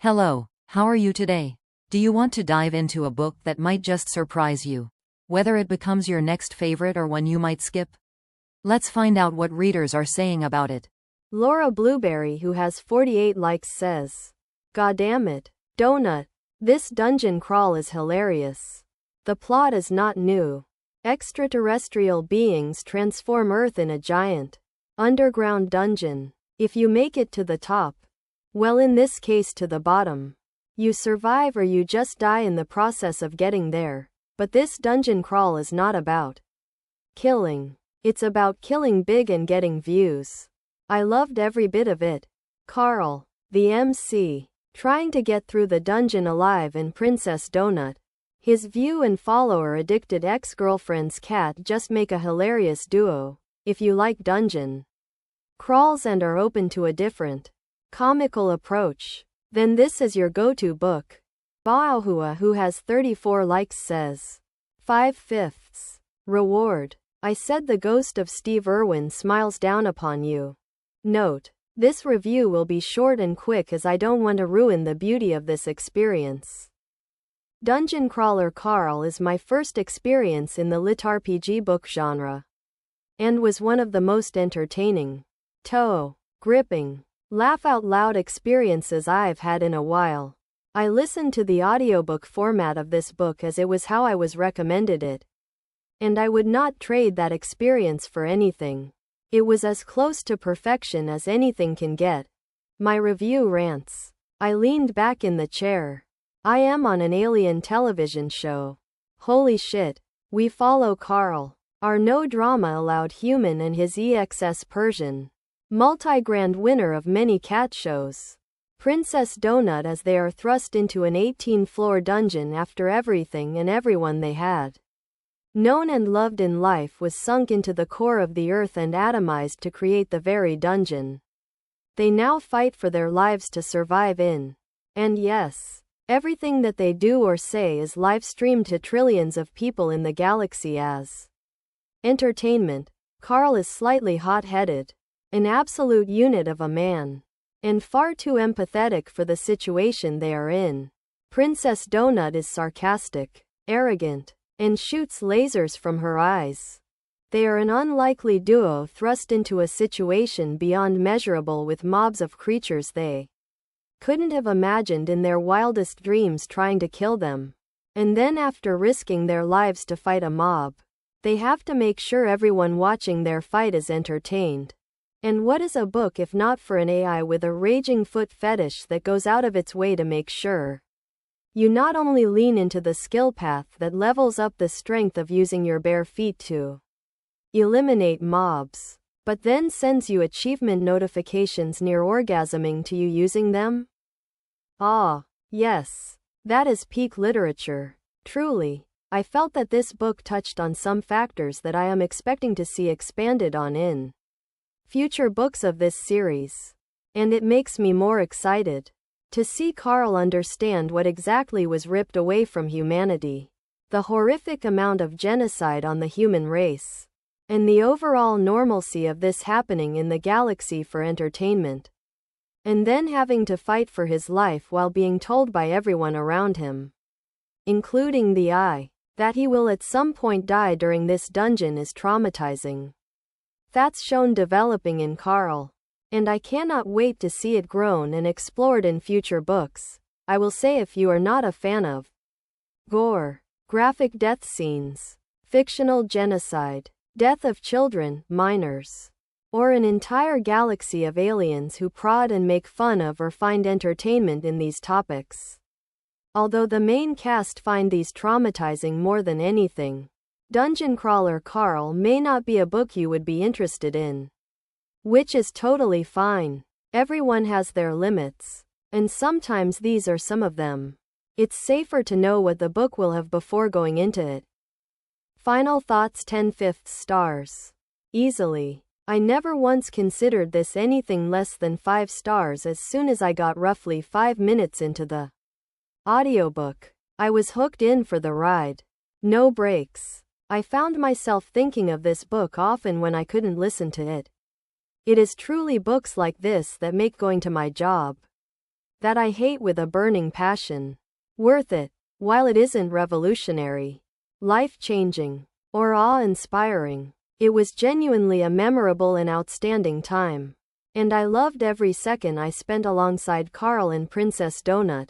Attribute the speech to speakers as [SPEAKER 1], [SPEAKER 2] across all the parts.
[SPEAKER 1] Hello, how are you today? Do you want to dive into a book that might just surprise you? Whether it becomes your next favorite or one you might skip? Let's find out what readers are saying about it.
[SPEAKER 2] Laura Blueberry, who has 48 likes, says, "Goddamn it, Donut. This dungeon crawl is hilarious. The plot is not new. Extraterrestrial beings transform Earth in a giant underground dungeon. If you make it to the top, well, in this case to the bottom, you survive or you just die in the process of getting there. But this dungeon crawl is not about killing. It's about killing big and getting views. I loved every bit of it." Carl, the MC, trying to get through the dungeon alive in Princess Donut. His view and follower addicted ex-girlfriend's cat just make a hilarious duo. If you like dungeon crawls and are open to a different comical approach, then this is your go-to book. Baohua, who has 34 likes, says, 5/5 reward. I said the ghost of Steve Irwin smiles down upon you. Note: this review will be short and quick as I don't want to ruin the beauty of this experience. Dungeon Crawler Carl is my first experience in the LitRPG book genre, and was one of the most entertaining, toe-gripping, laugh-out-loud experiences I've had in a while. I listened to the audiobook format of this book as it was how I was recommended it, and I would not trade that experience for anything. It was as close to perfection as anything can get. My review rants. I leaned back in the chair. I am on an alien television show. Holy shit. We follow Carl, our no drama allowed human, and his EXS Persian, multi-grand winner of many cat shows, Princess Donut, as they are thrust into an 18-floor dungeon after everything and everyone they had known and loved in life was sunk into the core of the earth and atomized to create the very dungeon they now fight for their lives to survive in. And yes, everything that they do or say is live-streamed to trillions of people in the galaxy as entertainment. Carl is slightly hot-headed, an absolute unit of a man, and far too empathetic for the situation they are in. Princess Donut is sarcastic, arrogant, and shoots lasers from her eyes. They are an unlikely duo thrust into a situation beyond measurable with mobs of creatures they couldn't have imagined in their wildest dreams trying to kill them. And then, after risking their lives to fight a mob, they have to make sure everyone watching their fight is entertained. And what is a book if not for an AI with a raging foot fetish that goes out of its way to make sure you not only lean into the skill path that levels up the strength of using your bare feet to eliminate mobs, but then sends you achievement notifications near orgasming to you using them? Ah, yes. That is peak literature. Truly. I felt that this book touched on some factors that I am expecting to see expanded on in future books of this series. And it makes me more excited to see Carl understand what exactly was ripped away from humanity, the horrific amount of genocide on the human race, and the overall normalcy of this happening in the galaxy for entertainment. And then having to fight for his life while being told by everyone around him, including the I, that he will at some point die during this dungeon is traumatizing. That's shown developing in Carl, and I cannot wait to see it grown and explored in future books. I will say, if you are not a fan of gore, graphic death scenes, fictional genocide, death of children, minors, or an entire galaxy of aliens who prod and make fun of or find entertainment in these topics, although the main cast find these traumatizing more than anything, Dungeon Crawler Carl may not be a book you would be interested in. Which is totally fine. Everyone has their limits, and sometimes these are some of them. It's safer to know what the book will have before going into it. Final thoughts: 10/5 stars. Easily. I never once considered this anything less than 5 stars as soon as I got roughly 5 minutes into the audiobook. I was hooked in for the ride. No breaks. I found myself thinking of this book often when I couldn't listen to it. It is truly books like this that make going to my job that I hate with a burning passion. Worth it, while it isn't revolutionary, life-changing, or awe-inspiring. It was genuinely a memorable and outstanding time. And I loved every second I spent alongside Carl and Princess Donut.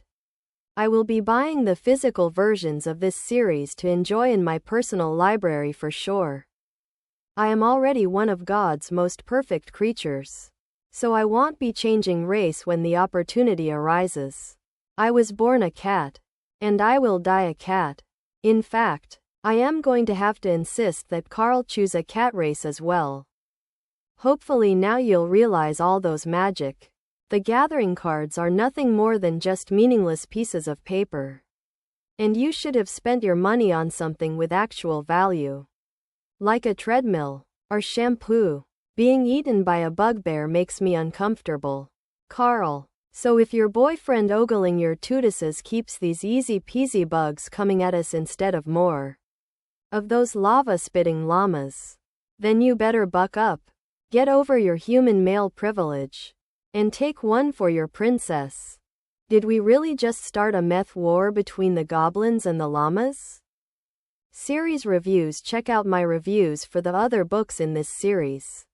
[SPEAKER 2] I will be buying the physical versions of this series to enjoy in my personal library for sure. I am already one of God's most perfect creatures. So I won't be changing race when the opportunity arises. I was born a cat. And I will die a cat. In fact, I am going to have to insist that Carl choose a cat race as well. Hopefully now you'll realize all those magic. The Gathering cards are nothing more than just meaningless pieces of paper. And you should have spent your money on something with actual value. Like a treadmill, or shampoo. Being eaten by a bugbear makes me uncomfortable. Carl. So if your boyfriend ogling your tootuses keeps these easy-peasy bugs coming at us instead of more of those lava-spitting llamas, then you better buck up. Get over your human male privilege. And take one for your princess. Did we really just start a meth war between the goblins and the llamas? Series reviews. Check out my reviews for the other books in this series.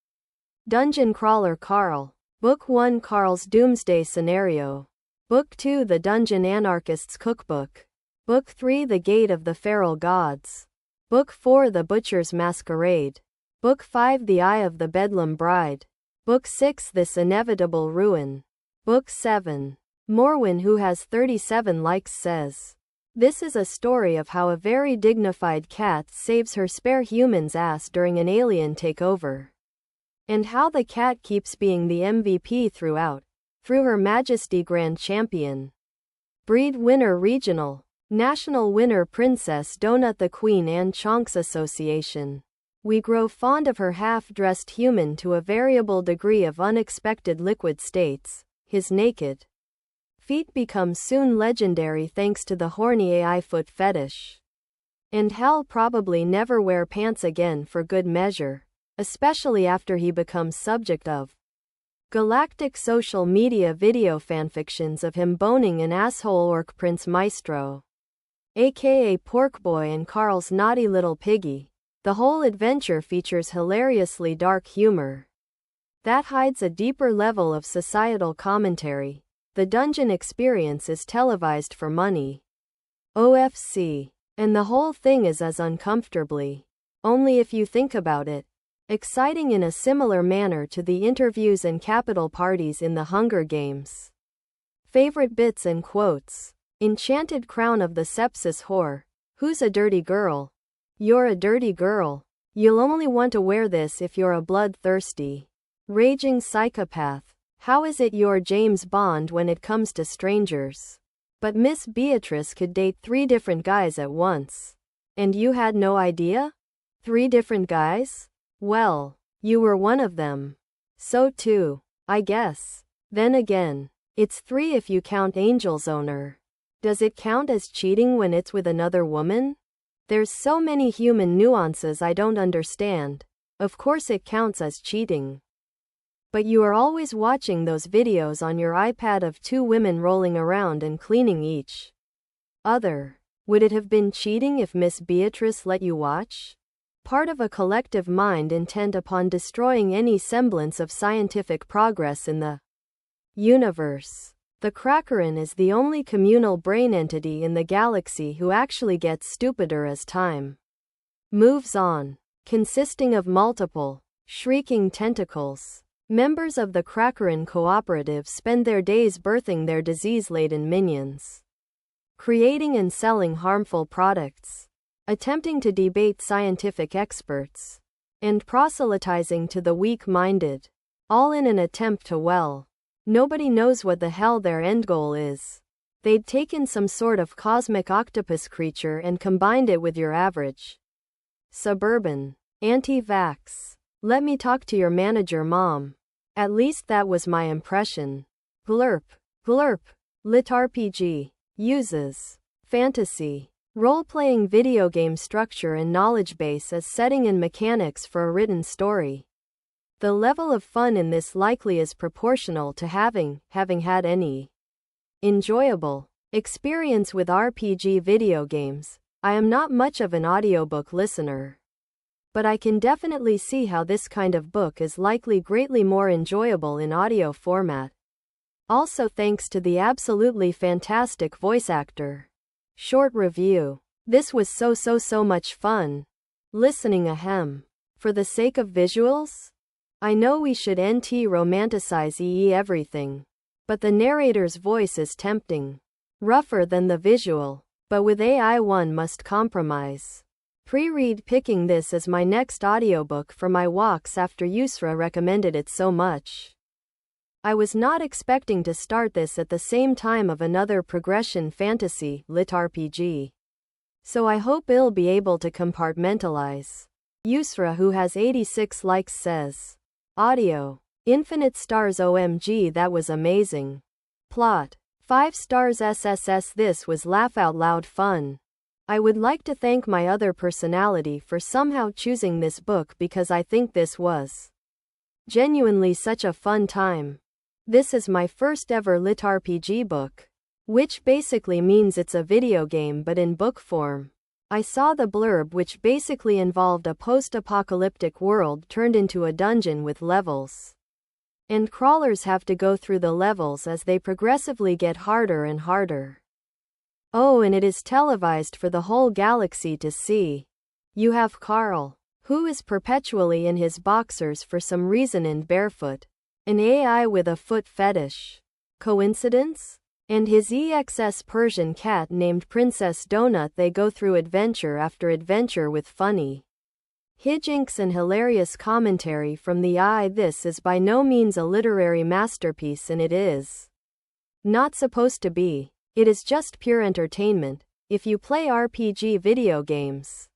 [SPEAKER 2] Dungeon Crawler Carl. Book 1 Carl's Doomsday Scenario. Book 2 The Dungeon Anarchist's Cookbook. Book 3 The Gate of the Feral Gods. Book 4 The Butcher's Masquerade. Book 5 The Eye of the Bedlam Bride. Book 6 This Inevitable Ruin. Book 7. Morwin, who has 37 likes, says, this is a story of how a very dignified cat saves her spare human's ass during an alien takeover. And how the cat keeps being the MVP throughout, through Her Majesty Grand Champion. Breed winner Regional. National winner Princess Donut, the Queen Anne Chonks Association. We grow fond of her half-dressed human to a variable degree of unexpected liquid states. His naked feet become soon legendary thanks to the horny AI foot fetish. And he'll probably never wear pants again for good measure, especially after he becomes subject of galactic social media video fanfictions of him boning an asshole orc Prince Maestro, aka Porkboy, and Carl's naughty little piggy. The whole adventure features hilariously dark humor that hides a deeper level of societal commentary. The dungeon experience is televised for money. OFC. And the whole thing is as uncomfortably, only if you think about it, exciting in a similar manner to the interviews and capital parties in the Hunger Games. Favorite bits and quotes. Enchanted crown of the sepsis whore. Who's a dirty girl? You're a dirty girl. You'll only want to wear this if you're a bloodthirsty, raging psychopath. How is it you're James Bond when it comes to strangers? But Miss Beatrice could date 3 different guys at once. And you had no idea? 3 different guys? Well, you were one of them. So too, I guess. Then again, it's 3 if you count Angel's owner. Does it count as cheating when it's with another woman? There's so many human nuances I don't understand. Of course it counts as cheating. But you are always watching those videos on your iPad of 2 women rolling around and cleaning each other. Would it have been cheating if Miss Beatrice let you watch? Part of a collective mind intent upon destroying any semblance of scientific progress in the universe. The Crackerin is the only communal brain entity in the galaxy who actually gets stupider as time moves on, consisting of multiple, shrieking tentacles. Members of the Crackerin Cooperative spend their days birthing their disease-laden minions, creating and selling harmful products, attempting to debate scientific experts, and proselytizing to the weak-minded, all in an attempt to, well, nobody knows what the hell their end goal is. They'd taken some sort of cosmic octopus creature and combined it with your average suburban anti-vax. Let me talk to your manager, mom. At least that was my impression. Glurp. Glurp. LitRPG uses fantasy, role-playing video game structure and knowledge base as setting and mechanics for a written story. The level of fun in this likely is proportional to having had any enjoyable experience with RPG video games. I am not much of an audiobook listener, but I can definitely see how this kind of book is likely greatly more enjoyable in audio format. Also thanks to the absolutely fantastic voice actor. Short review. This was so much fun. Listening ahem. For the sake of visuals? I know we should romanticize everything, but the narrator's voice is tempting. Rougher than the visual, but with AI one must compromise. Pre-read picking this as my next audiobook for my walks after Yusra recommended it so much. I was not expecting to start this at the same time of another progression fantasy, LitRPG. So I hope I'll be able to compartmentalize. Yusra, who has 86 likes, says, audio, infinite stars. OMG, that was amazing. Plot, 5 stars. SSS, this was laugh out loud fun. I would like to thank my other personality for somehow choosing this book because I think this was genuinely such a fun time. This is my first ever LitRPG book, which basically means it's a video game but in book form. I saw the blurb, which basically involved a post-apocalyptic world turned into a dungeon with levels. And crawlers have to go through the levels as they progressively get harder and harder. Oh, and it is televised for the whole galaxy to see. You have Carl, who is perpetually in his boxers for some reason and barefoot. An AI with a foot fetish. Coincidence? And his EXS Persian cat named Princess Donut. They go through adventure after adventure with funny hijinks and hilarious commentary from the AI. This is by no means a literary masterpiece, and it is not supposed to be. It is just pure entertainment. If you play RPG video games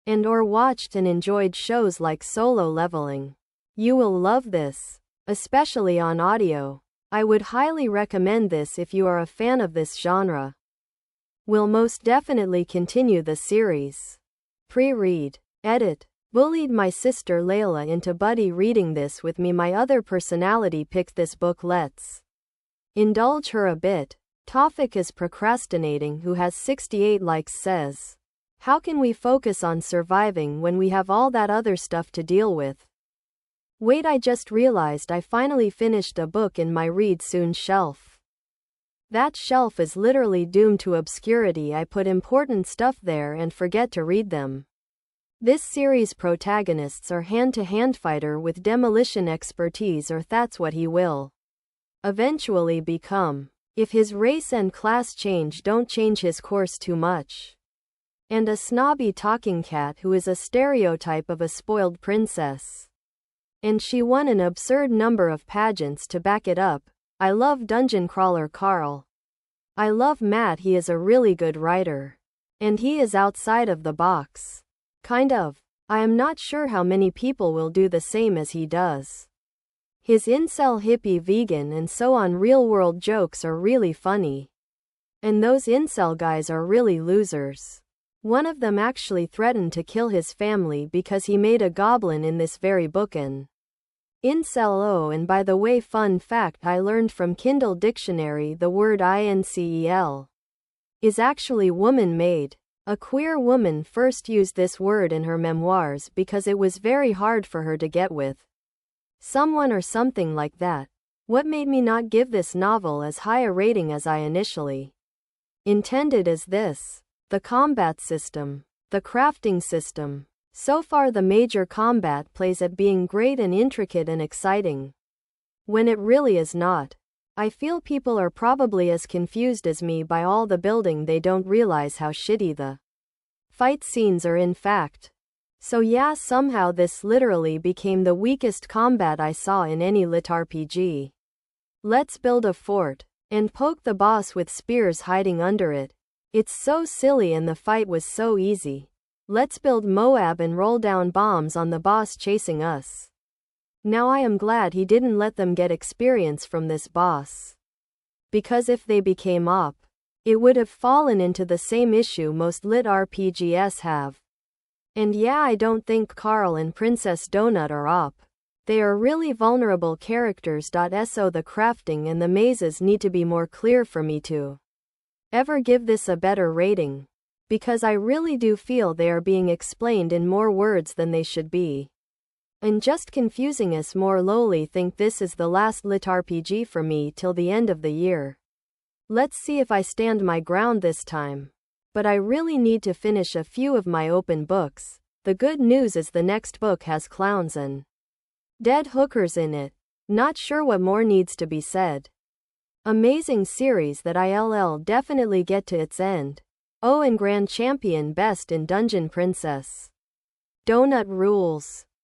[SPEAKER 2] and or watched and enjoyed shows like Solo Leveling, you will love this. Especially on audio. I would highly recommend this if you are a fan of this genre. Will most definitely continue the series. Pre-read. Edit. Bullied my sister Layla into buddy reading this with me. My other personality picked this book. Let's indulge her a bit. Tawfiq is procrastinating, who has 68 likes, says, how can we focus on surviving when we have all that other stuff to deal with? Wait, I just realized I finally finished a book in my read soon shelf. That shelf is literally doomed to obscurity. I put important stuff there and forget to read them. This series' protagonists are hand-to-hand fighter with demolition expertise, or that's what he will eventually become, if his race and class change don't change his course too much. And a snobby talking cat who is a stereotype of a spoiled princess. And she won an absurd number of pageants to back it up. I love dungeon crawler Carl. I love Matt, he is a really good writer. And he is outside of the box. Kind of. I am not sure how many people will do the same as he does. His incel hippie vegan and so on real world jokes are really funny. And those incel guys are really losers. One of them actually threatened to kill his family because he made a goblin in this very book. An incel. Oh, and by the way, fun fact I learned from Kindle Dictionary, the word incel is actually woman made. A queer woman first used this word in her memoirs because it was very hard for her to get with someone or something like that. What made me not give this novel as high a rating as I initially intended is this. The combat system. The crafting system. So far the major combat plays at being great and intricate and exciting, when it really is not. I feel people are probably as confused as me by all the building, they don't realize how shitty the fight scenes are in fact. So yeah, somehow this literally became the weakest combat I saw in any LitRPG. Let's build a fort and poke the boss with spears hiding under it. It's so silly and the fight was so easy. Let's build Moab and roll down bombs on the boss chasing us. Now I am glad he didn't let them get experience from this boss. Because if they became OP, it would have fallen into the same issue most LitRPGs have. And yeah, I don't think Carl and Princess Donut are OP. They are really vulnerable characters. So the crafting and the mazes need to be more clear for me to ever give this a better rating. Because I really do feel they are being explained in more words than they should be. And just confusing us more. Lowly think this is the last LitRPG for me till the end of the year. Let's see if I stand my ground this time. But I really need to finish a few of my open books. The good news is the next book has clowns and dead hookers in it. Not sure what more needs to be said. Amazing series that I'll definitely get to its end. Oh, and Grand Champion Best in Dungeon Princess. Donut rules.